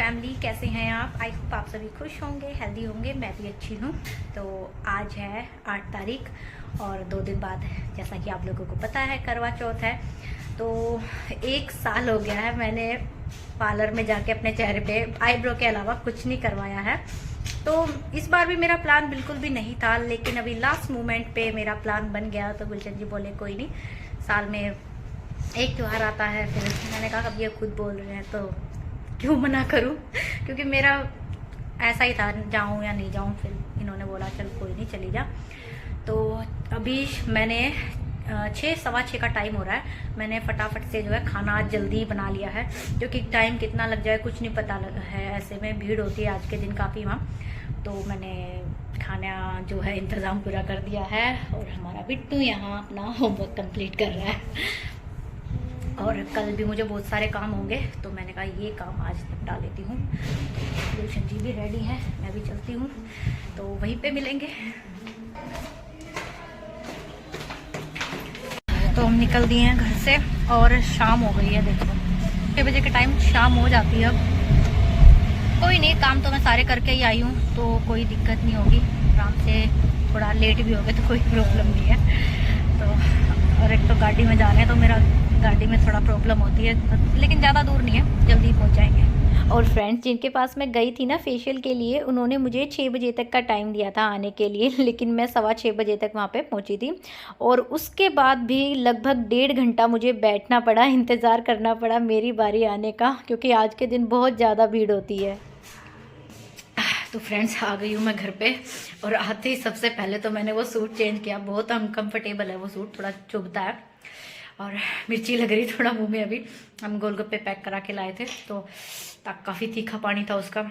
Family, कैसे हैं आप? आई होप आप सभी खुश होंगे, हेल्दी होंगे। मैं भी अच्छी हूँ। तो आज है 8 तारीख और 2 दिन बाद, जैसा कि आप लोगों को पता है, करवा चौथ है। तो 1 साल हो गया है मैंने पार्लर में जाके अपने चेहरे पे आईब्रो के अलावा कुछ नहीं करवाया है। तो इस बार भी मेरा प्लान बिल्कुल भी नहीं था, लेकिन अभी लास्ट मोमेंट पे मेरा प्लान बन गया। तो गुलशन जी बोले कोई नहीं, साल में एक त्यौहार आता है। फिर मैंने कहा अब ये खुद बोल रहे हैं तो क्यों मना करूं क्योंकि मेरा ऐसा ही था, जाऊं या नहीं जाऊं। फिर इन्होंने बोला चल कोई नहीं, चली जा। तो अभी मैंने 6 सवा 6 का टाइम हो रहा है। मैंने फटाफट से जो है खाना आज जल्दी बना लिया है, क्योंकि टाइम कितना लग जाए कुछ नहीं पता है। ऐसे में भीड़ होती है आज के दिन काफ़ी वहाँ। तो मैंने खाना जो है इंतज़ाम पूरा कर दिया है और हमारा बिट्टू यहाँ अपना होमवर्क कंप्लीट कर रहा है। और कल भी मुझे बहुत सारे काम होंगे, तो मैंने कहा ये काम आज निपटा लेती हूँ। गुलशन जी भी रेडी है, मैं भी चलती हूँ, तो वहीं पे मिलेंगे। तो हम निकल दिए हैं घर से और शाम हो गई है। देखो 6 बजे के टाइम शाम हो जाती है अब। कोई नहीं, काम तो मैं सारे करके ही आई हूँ, तो कोई दिक्कत नहीं होगी। आराम से, थोड़ा लेट भी हो गए तो कोई प्रॉब्लम नहीं है। तो और एक तो गाड़ी में जाना है, तो मेरा गाड़ी में थोड़ा प्रॉब्लम होती है, लेकिन ज़्यादा दूर नहीं है, जल्दी पहुंच जाएंगे। और फ्रेंड्स जिनके पास मैं गई थी ना फेशियल के लिए, उन्होंने मुझे 6 बजे तक का टाइम दिया था आने के लिए, लेकिन मैं 6:15 बजे तक वहाँ पे पहुँची थी। और उसके बाद भी लगभग 1.5 घंटा मुझे बैठना पड़ा, इंतज़ार करना पड़ा मेरी बारी आने का, क्योंकि आज के दिन बहुत ज़्यादा भीड़ होती है। तो फ्रेंड्स आ गई हूँ मैं घर पे, और आते ही सबसे पहले तो मैंने वो सूट चेंज किया। बहुत अनकम्फर्टेबल है वो सूट, थोड़ा चुभता है और मिर्ची लग रही थोड़ा मुंह में। अभी हम गोलगप्पे पैक करा के लाए थे, तो काफ़ी तीखा पानी था उसका,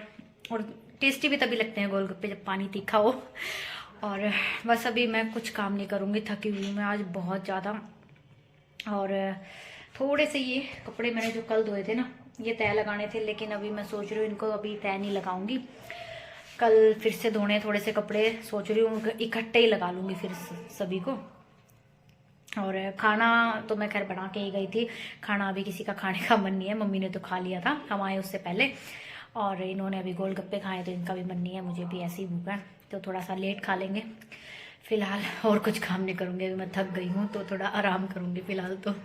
और टेस्टी भी तभी लगते हैं गोलगप्पे जब पानी तीखा हो। और बस अभी मैं कुछ काम नहीं करूँगी, थकी हुई मैं आज बहुत ज़्यादा। और थोड़े से ये कपड़े मैंने जो कल धोए थे ना, ये तय लगाने थे, लेकिन अभी मैं सोच रही हूँ इनको अभी तय नहीं लगाऊंगी। कल फिर से धोने थोड़े से कपड़े, सोच रही हूँ इकट्ठे ही लगा लूँगी फिर सभी को। और खाना तो मैं खैर बना के ही गई थी, खाना अभी किसी का खाने का मन नहीं है। मम्मी ने तो खा लिया था, हम आए उससे पहले, और इन्होंने अभी गोलगप्पे खाए, तो इनका भी मन नहीं है। मुझे भी ऐसी भूख है, तो थोड़ा सा लेट खा लेंगे फिलहाल। और कुछ काम नहीं करूँगी, अभी मैं थक गई हूँ, तो थोड़ा आराम करूँगी फिलहाल तो।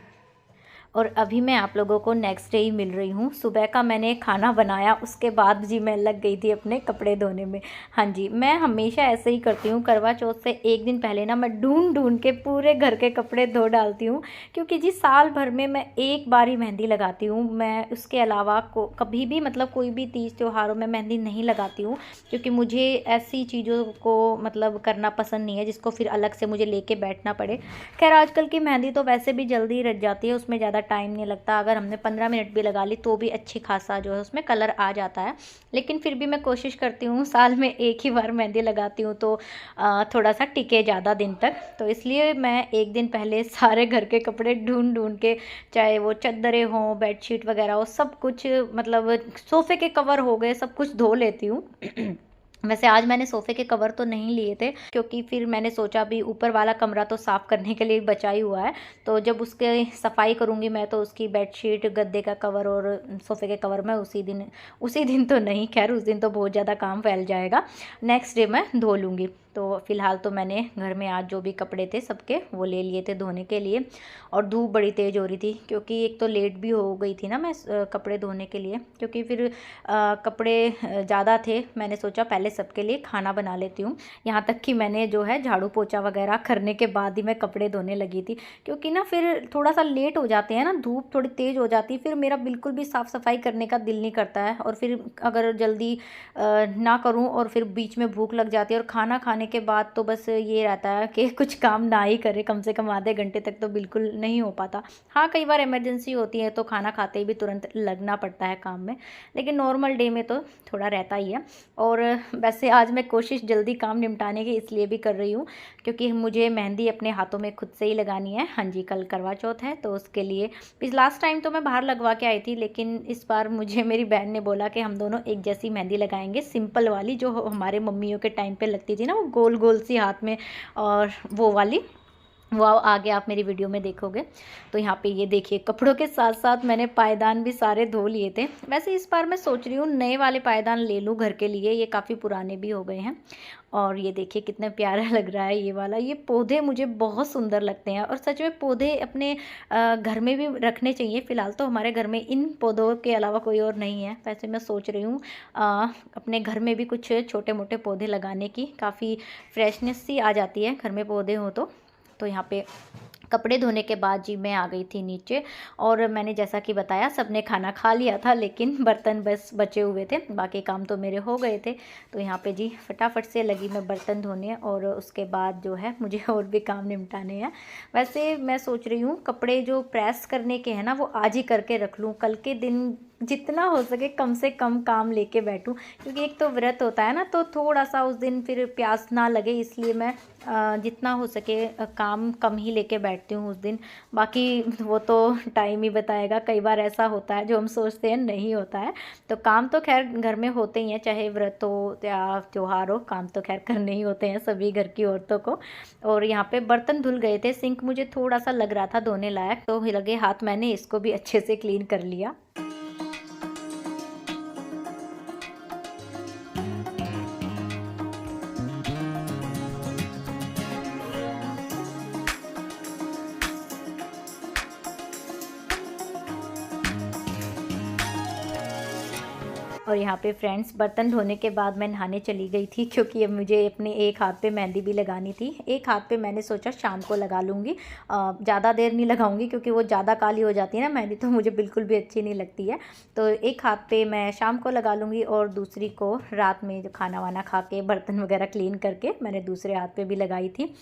और अभी मैं आप लोगों को नेक्स्ट डे ही मिल रही हूँ। सुबह का मैंने खाना बनाया, उसके बाद जी मैं लग गई थी अपने कपड़े धोने में। हाँ जी, मैं हमेशा ऐसे ही करती हूँ। करवा चौथ से एक दिन पहले ना मैं ढूंढ ढूंढ के पूरे घर के कपड़े धो डालती हूँ, क्योंकि जी साल भर में मैं एक बार ही मेहंदी लगाती हूँ। मैं उसके अलावा कभी भी, मतलब कोई भी तीज त्योहारों में मेहंदी नहीं लगाती हूँ, क्योंकि मुझे ऐसी चीज़ों को मतलब करना पसंद नहीं है जिसको फिर अलग से मुझे लेके बैठना पड़े। खैर आजकल की मेहंदी तो वैसे भी जल्दी रच जाती है, उसमें ज़्यादा टाइम नहीं लगता। अगर हमने 15 मिनट भी लगा ली तो भी अच्छी खासा जो है उसमें कलर आ जाता है। लेकिन फिर भी मैं कोशिश करती हूँ, साल में एक ही बार मेहंदी लगाती हूँ, तो थोड़ा सा टिके ज़्यादा दिन तक। तो इसलिए मैं एक दिन पहले सारे घर के कपड़े ढूंढ ढूंढ के, चाहे वो चद्दरें हों, बेडशीट वगैरह हो, सब कुछ, मतलब सोफ़े के कवर हो गए, सब कुछ धो लेती हूँ। वैसे आज मैंने सोफ़े के कवर तो नहीं लिए थे, क्योंकि फिर मैंने सोचा भी ऊपर वाला कमरा तो साफ़ करने के लिए बचा ही हुआ है, तो जब उसके सफाई करूँगी मैं, तो उसकी बेडशीट, गद्दे का कवर और सोफ़े के कवर मैं उसी दिन तो नहीं, खैर उस दिन तो बहुत ज़्यादा काम फैल जाएगा, नेक्स्ट डे मैं धो लूँगी। तो फ़िलहाल तो मैंने घर में आज जो भी कपड़े थे सबके वो ले लिए थे धोने के लिए। और धूप बड़ी तेज़ हो रही थी, क्योंकि एक तो लेट भी हो गई थी ना मैं कपड़े धोने के लिए, क्योंकि फिर कपड़े ज़्यादा थे। मैंने सोचा पहले सबके लिए खाना बना लेती हूँ। यहाँ तक कि मैंने जो है झाड़ू पोछा वगैरह करने के बाद ही मैं कपड़े धोने लगी थी, क्योंकि ना फिर थोड़ा सा लेट हो जाते हैं ना, धूप थोड़ी तेज़ हो जाती है, फिर मेरा बिल्कुल भी साफ़ सफाई करने का दिल नहीं करता है। और फिर अगर जल्दी ना करूँ और फिर बीच में भूख लग जाती है, और खाना खाने के बाद तो बस ये रहता है कि कुछ काम ना ही करे, कम से कम आधे घंटे तक तो बिल्कुल नहीं हो पाता। हाँ कई बार इमरजेंसी होती है तो खाना खाते ही भी तुरंत लगना पड़ता है काम में, लेकिन नॉर्मल डे में तो थोड़ा रहता ही है। और वैसे आज मैं कोशिश जल्दी काम निपटाने की इसलिए भी कर रही हूँ, क्योंकि मुझे मेहंदी अपने हाथों में खुद से ही लगानी है। हाँ जी, कल करवा चौथ है, तो उसके लिए लास्ट टाइम तो मैं बाहर लगवा के आई थी, लेकिन इस बार मुझे मेरी बहन ने बोला कि हम दोनों एक जैसी मेहंदी लगाएंगे, सिंपल वाली जो हमारे मम्मियों के टाइम पे लगती थी ना, वो गोल गोल सी हाथ में, और वो वाली वो आगे आप मेरी वीडियो में देखोगे। तो यहाँ पे ये देखिए कपड़ों के साथ साथ मैंने पायदान भी सारे धो लिए थे। वैसे इस बार मैं सोच रही हूँ नए वाले पायदान ले लूँ घर के लिए, ये काफ़ी पुराने भी हो गए हैं। और ये देखिए कितना प्यारा लग रहा है ये वाला। ये पौधे मुझे बहुत सुंदर लगते हैं और सच में पौधे अपने घर में भी रखने चाहिए। फ़िलहाल तो हमारे घर में इन पौधों के अलावा कोई और नहीं है। वैसे मैं सोच रही हूँ अपने घर में भी कुछ छोटे मोटे पौधे लगाने की, काफ़ी फ्रेशनेस सी आ जाती है घर में पौधे हो तो यहाँ पे कपड़े धोने के बाद जी मैं आ गई थी नीचे। और मैंने जैसा कि बताया सबने खाना खा लिया था, लेकिन बर्तन बस बचे हुए थे, बाकी काम तो मेरे हो गए थे। तो यहाँ पे जी फटाफट से लगी मैं बर्तन धोने और उसके बाद जो है मुझे और भी काम निपटाने हैं। वैसे मैं सोच रही हूँ कपड़े जो प्रेस करने के हैं ना वो आज ही करके रख लूँ, कल के दिन जितना हो सके कम से कम काम लेके बैठूं, क्योंकि एक तो व्रत होता है ना, तो थोड़ा सा उस दिन फिर प्यास ना लगे, इसलिए मैं जितना हो सके काम कम ही लेके बैठती हूँ उस दिन। बाकी वो तो टाइम ही बताएगा, कई बार ऐसा होता है जो हम सोचते हैं नहीं होता है। तो काम तो खैर घर में होते ही हैं, चाहे व्रत हो या त्यौहार हो, काम तो खैर करने ही होते हैं सभी घर की औरतों को। और यहाँ पे बर्तन धुल गए थे, सिंक मुझे थोड़ा सा लग रहा था धोने लायक, तो लगे हाथ मैंने इसको भी अच्छे से क्लीन कर लिया। और यहाँ पे फ्रेंड्स बर्तन धोने के बाद मैं नहाने चली गई थी, क्योंकि अब मुझे अपने एक हाथ पे मेहंदी भी लगानी थी। एक हाथ पे मैंने सोचा शाम को लगा लूँगी, ज़्यादा देर नहीं लगाऊंगी क्योंकि वो ज़्यादा काली हो जाती है ना मेहंदी, तो मुझे बिल्कुल भी अच्छी नहीं लगती है। तो एक हाथ पे मैं शाम को लगा लूँगी और दूसरी को रात में जो खाना वाना खा के बर्तन वगैरह क्लीन करके मैंने दूसरे हाथ पे भी लगाई थी।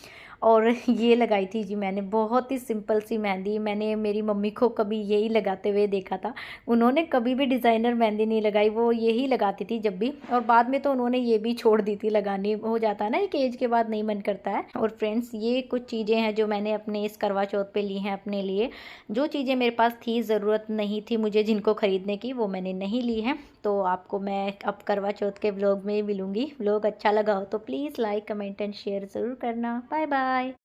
और ये लगाई थी जी मैंने बहुत ही सिंपल सी मेहंदी। मैंने मेरी मम्मी को कभी यही लगाते हुए देखा था, उन्होंने कभी भी डिज़ाइनर मेहंदी नहीं लगाई, वो यही लगाती थी जब भी। और बाद में तो उन्होंने ये भी छोड़ दी थी लगानी, हो जाता है ना एक एज के बाद नहीं मन करता है। और फ्रेंड्स ये कुछ चीज़ें हैं जो मैंने अपने इस करवा चौथ पे ली हैं अपने लिए। जो चीज़ें मेरे पास थी, ज़रूरत नहीं थी मुझे जिनको ख़रीदने की, वो मैंने नहीं ली हैं। तो आपको मैं अब करवा चौथ के व्लॉग में मिलूँगी। व्लॉग अच्छा लगा हो तो please like comment and share ज़रूर करना। Bye bye.